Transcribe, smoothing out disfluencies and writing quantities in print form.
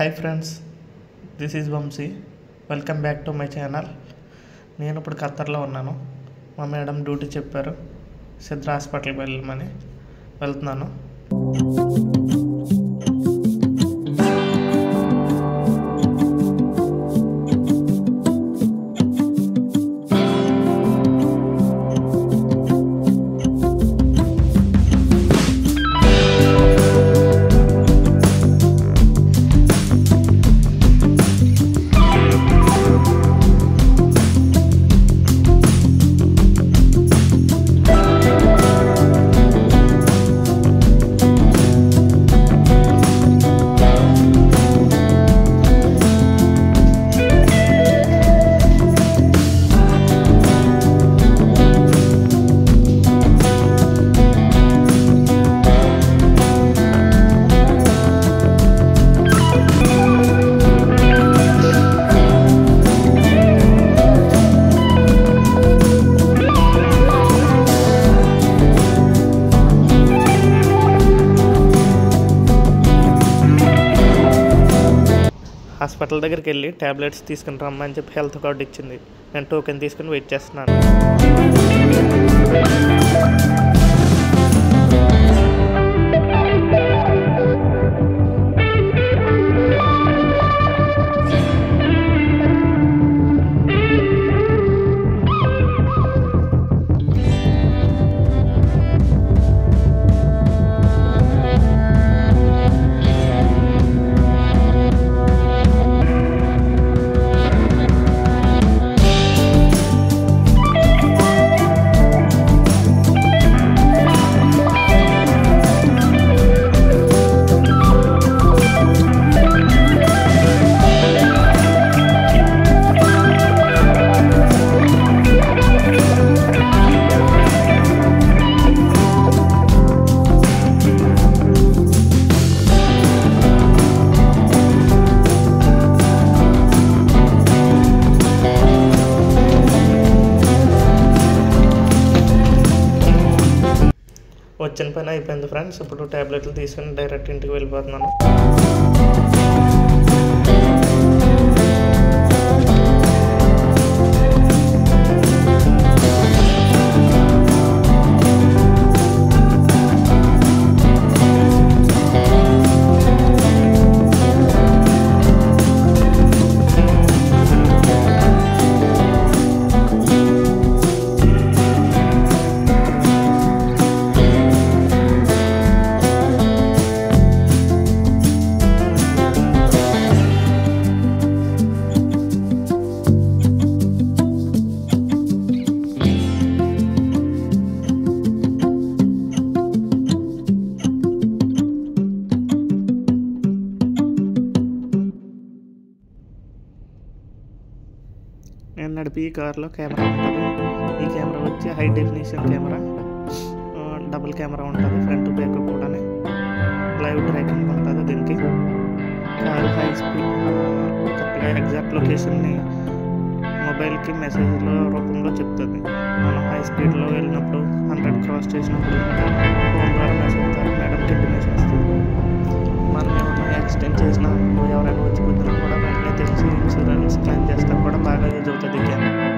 Hi friends, this is Vamshi. Welcome back to my channel. నేను ఇప్పుడు ఖత్తర్లో ఉన్నాను. మా మేడం డ్యూటీ చెప్పారు, సిద్ధ హాస్పిటల్కి వెళ్ళమని వెళ్తున్నాను. హాస్పిటల్ దగ్గరికి వెళ్ళి ట్యాబ్లెట్స్ తీసుకుని రమ్మని చెప్పి హెల్త్ కార్డు ఇచ్చింది. నేను టోకెన్ తీసుకుని వెయిట్ చేస్తున్నాను. వచ్చిన పని అయిపోయింది ఫ్రెండ్స్. ఇప్పుడు ట్యాబ్లెట్లు తీసుకుని డైరెక్ట్ ఇంటికి వెళ్ళిపోతున్నాను. నేను నడిపి ఈ కార్లో కెమెరా ఉంటుంది. ఈ కెమెరా వచ్చి high definition camera, double camera ఉంటుంది. ఫ్రంట్ బ్యాక్ కూడా లైవ్ ట్రాకింగ్ ఉంటుంది. దీనికి కారు హై స్పీడ్ కరెక్ట్గా ఎగ్జాక్ట్ లొకేషన్ని మొబైల్కి మెసేజ్ల రూపంలో చెప్తుంది. మనం హై స్పీడ్లో వెళ్ళినప్పుడు 100 క్రాస్ చేసినప్పుడు ఫోన్ ద్వారా మెసేజ్ ద్వారా మేడంకి ఇంటిమేషన్ వస్తుంది. మనం ఏమైనా యాక్సిడెంట్ చేసినా ఎవరైనా వచ్చి కుదిరినా కూడా వెంటనే తెలిసి ఇన్సూరెన్స్ క్లెయిమ్ చేస్తే కూడా బాగా యూజ్ అవుతుంది ఈ కెమెరా.